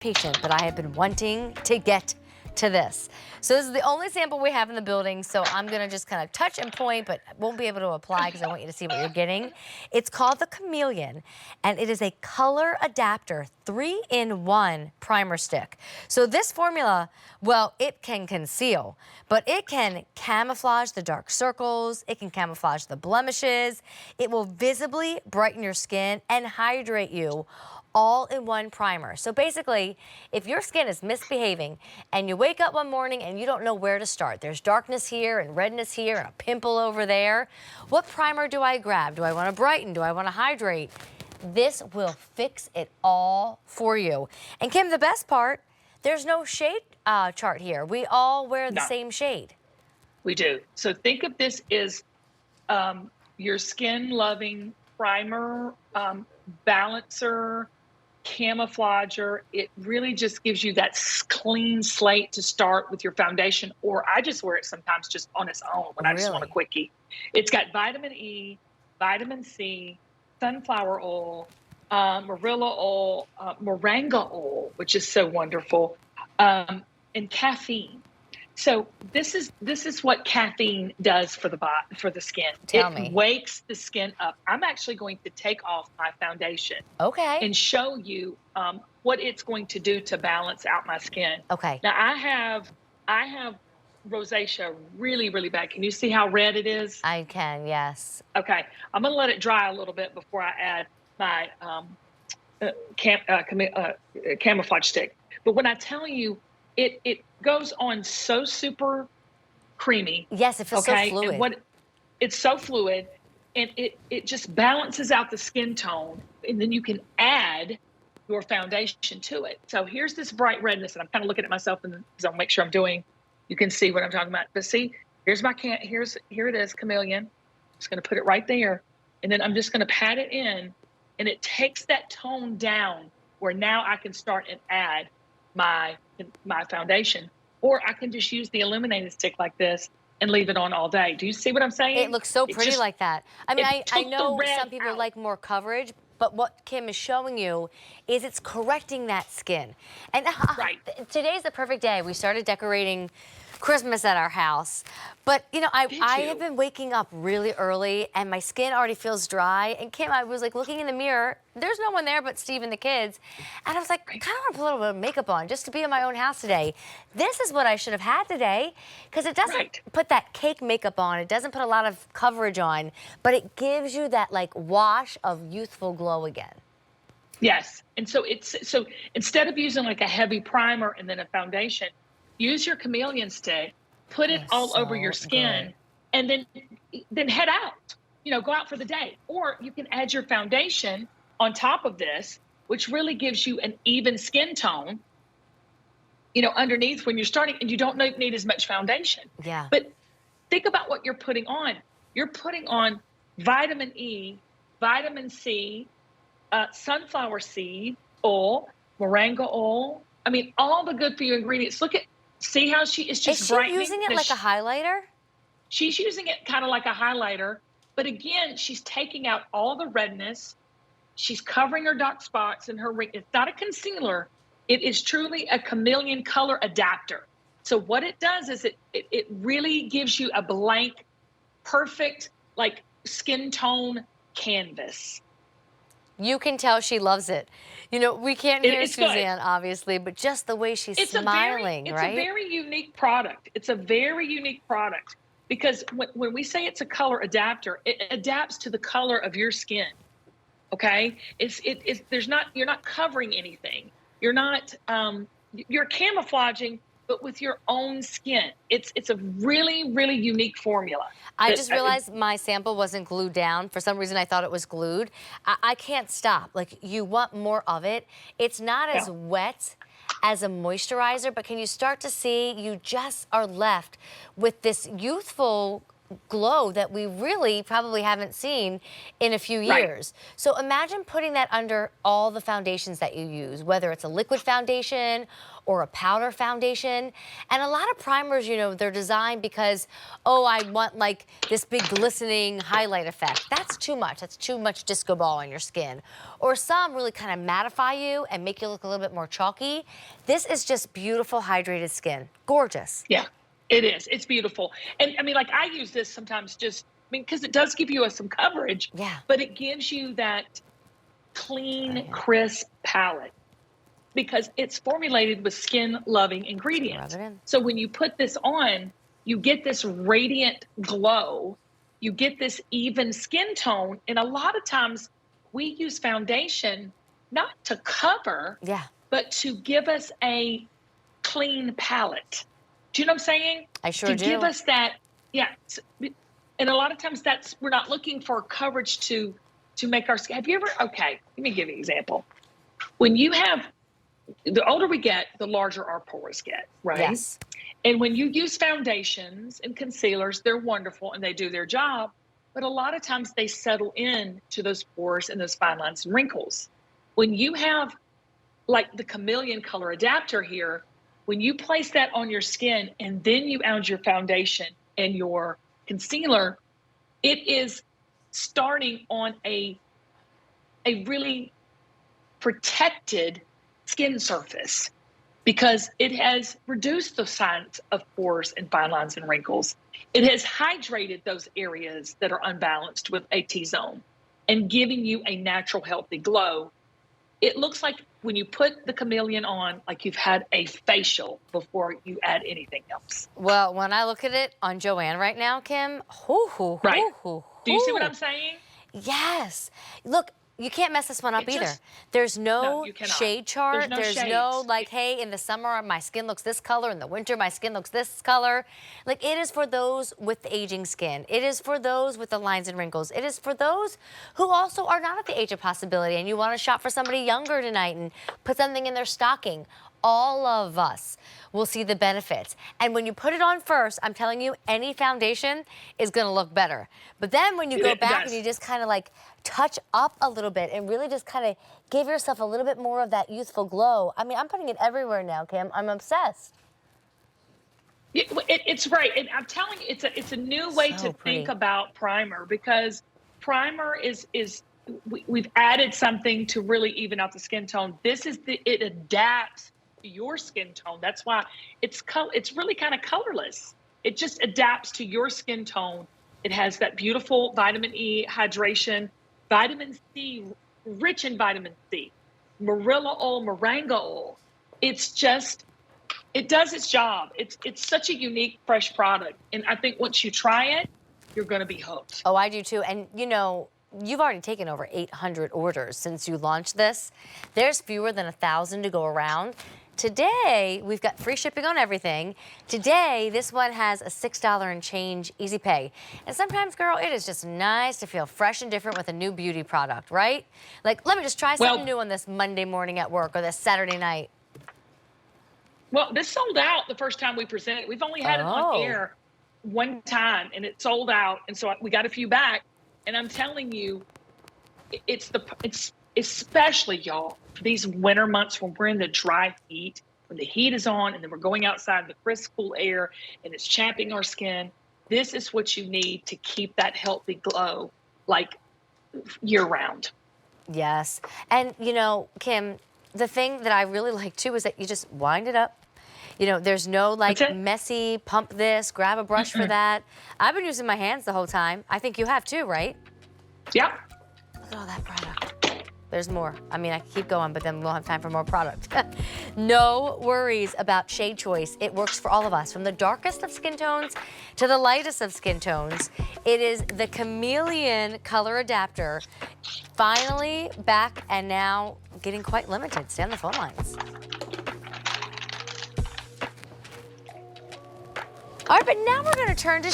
patient, but I have been wanting to get to this. So this is the only sample we have in the building, so I'm gonna just kind of touch and point, but won't be able to apply because I want you to see what you're getting. It's called the Chameleon, and it is a color adapter 3-in-1 primer stick. So this formula, well, it can conceal, but it can camouflage the dark circles, it can camouflage the blemishes, it will visibly brighten your skin and hydrate you all in one primer. So basically, if your skin is misbehaving and you wake up one morning and you don't know where to start, there's darkness here and redness here and a pimple over there, what primer do I grab? Do I want to brighten? Do I want to hydrate? This will fix it all for you. And Kim, the best part, there's no shade chart here. We all wear the same shade. We do. So think of this as your skin-loving primer, balancer, camouflager. It really just gives you that clean slate to start with your foundation, or I just wear it sometimes just on its own when I just want a quickie. It's got vitamin E, vitamin C, sunflower oil, marilla oil, moringa oil, which is so wonderful, and caffeine. So this is what caffeine does for the skin. Tell me. It wakes the skin up. I'm actually going to take off my foundation. Okay. And show you what it's going to do to balance out my skin. Okay. Now I have rosacea really, really bad. Can you see how red it is? I can, yes. Okay. I'm gonna let it dry a little bit before I add my camouflage stick. But when I tell you, it goes on so super creamy. Yes, it feels so fluid. And it's so fluid, and it just balances out the skin tone, and then you can add your foundation to it. So here's this bright redness, and I'm kind of looking at myself, and because I'll make sure I'm doing. You can see what I'm talking about. But see, here's my here it is, Chameleon. Just going to put it right there, and then I'm just going to pat it in, and it takes that tone down where now I can start and add my foundation, or I can just use the illuminated stick like this and leave it on all day. Do you see what I'm saying? It looks so pretty like that. I mean, I know some people out. like more coverage, but what Kim is showing you is it's correcting that skin. And today's the perfect day. We started decorating Christmas at our house, but you know, I have been waking up really early and my skin already feels dry. And Kim, I was like looking in the mirror, there's no one there but Steve and the kids, and I was like, I kind of want to put a little bit of makeup on just to be in my own house today. This is what I should have had today, because it doesn't put that cake makeup on, it doesn't put a lot of coverage on, but it gives you that like wash of youthful glow again. Yes, and so so instead of using like a heavy primer and then a foundation, use your Chameleon stick, put it all over your skin, and then head out. You know, go out for the day. Or you can add your foundation on top of this, which really gives you an even skin tone, you know, underneath when you're starting, and you don't need as much foundation. Yeah. But think about what you're putting on. You're putting on vitamin E, vitamin C, sunflower seed oil, moringa oil. I mean, all the good for you ingredients. See how she is just brightening. Is she using it like a highlighter? She's using it kind of like a highlighter, but again, she's taking out all the redness. She's covering her dark spots and her ring. It's not a concealer. It is truly a Chameleon Color Adapter. So what it does is it really gives you a blank, perfect, like skin tone canvas. You can tell she loves it. You know, we can't hear Suzanne, obviously, but just the way she's smiling, It's a very unique product. It's a very unique product because when we say it's a color adapter, it adapts to the color of your skin. Okay, you're not covering anything. You're not you're camouflaging, but with your own skin. It's a really, really unique formula. I just realized my sample wasn't glued down. For some reason, I thought it was glued. I can't stop. Like, you want more of it. It's not as wet as a moisturizer, but can you start to see you just are left with this youthful glow that we really probably haven't seen in a few Right. years. So imagine putting that under all the foundations that you use, whether it's a liquid foundation or a powder foundation. And a lot of primers, you know, they're designed because, oh, I want like this big glistening highlight effect. That's too much. That's too much disco ball on your skin. Or some really kind of mattify you and make you look a little bit more chalky. This is just beautiful hydrated skin. Gorgeous. Yeah, it is. It's beautiful. And I mean, like I use this sometimes just, I mean, because it does give you some coverage, Yeah. but it gives you that clean, Oh, yeah. crisp palette because it's formulated with skin-loving ingredients. Rub it in. So when you put this on, you get this radiant glow, you get this even skin tone, and a lot of times we use foundation not to cover, Yeah. but to give us a clean palette. Do you know what I'm saying? I sure to do. give us that, yeah. And a lot of times we're not looking for coverage to make our skin. Have you ever, okay, let me give you an example. When you have, the older we get, the larger our pores get, right? Yes. And when you use foundations and concealers, they're wonderful and they do their job, but a lot of times they settle in to those pores and those fine lines and wrinkles. When you have like the Chameleon Color Adapter here, when you place that on your skin and then you add your foundation and your concealer, it is starting on a really protected skin surface because it has reduced the signs of pores and fine lines and wrinkles. It has hydrated those areas that are unbalanced with a T-zone and giving you a natural, healthy glow. It looks like when you put the Chameleon on, like you've had a facial before you add anything else. Well, when I look at it on Joanne right now, Kim, Right. Do you see what I'm saying? Yes. Look, you can't mess this one up either. There's No, no you cannot. shade chart. There's no no shades. like, hey, in the summer my skin looks this color, in the winter my skin looks this color. Like, it is for those with aging skin. It is for those with the lines and wrinkles. It is for those who also are not at the age of possibility and you want to shop for somebody younger tonight and put something in their stocking. All of us will see the benefits. And when you put it on first, I'm telling you, any foundation is gonna look better. But then when you go It back does. and you just kind of like touch up a little bit and really just kind of give yourself a little bit more of that youthful glow. I mean, I'm putting it everywhere now, Kim. I'm obsessed. It's right. And I'm telling you, it's a new way So to think pretty. about primer because primer we've added something to really even out the skin tone. It adapts to your skin tone. That's why it's really kind of colorless. It just adapts to your skin tone. It has that beautiful vitamin E hydration, vitamin C, rich in vitamin C, marilla oil, moringa oil. It does its job. It's such a unique, fresh product. And I think once you try it, you're going to be hooked. Oh, I do too. And you know, you've already taken over 800 orders since you launched this. There's fewer than 1,000 to go around. Today, we've got free shipping on everything. Today, this one has a $6 and change easy pay. And sometimes, girl, it is just nice to feel fresh and different with a new beauty product, right? Like, let me just try something new on this Monday morning at work or this Saturday night. Well, this sold out the first time we presented. We've only had it on air one time, and it sold out. And so we got a few back. And I'm telling you, it's especially, y'all, for these winter months when we're in the dry heat, when the heat is on and then we're going outside in the crisp, cool air and it's chapping our skin. This is what you need to keep that healthy glow, like year round. Yes. And, you know, Kim, the thing that I really like too is that you just wind it up. You know, there's no like messy pump this, grab a brush for that. I've been using my hands the whole time. I think you have too, right? Yep. Look at all that product. There's more. I mean, I can keep going, but then we won't have time for more product. No worries about shade choice. It works for all of us, from the darkest of skin tones to the lightest of skin tones. It is the Chameleon Color Adapter. Finally back and now getting quite limited. Stay on the phone lines. All right, but now we're going to turn to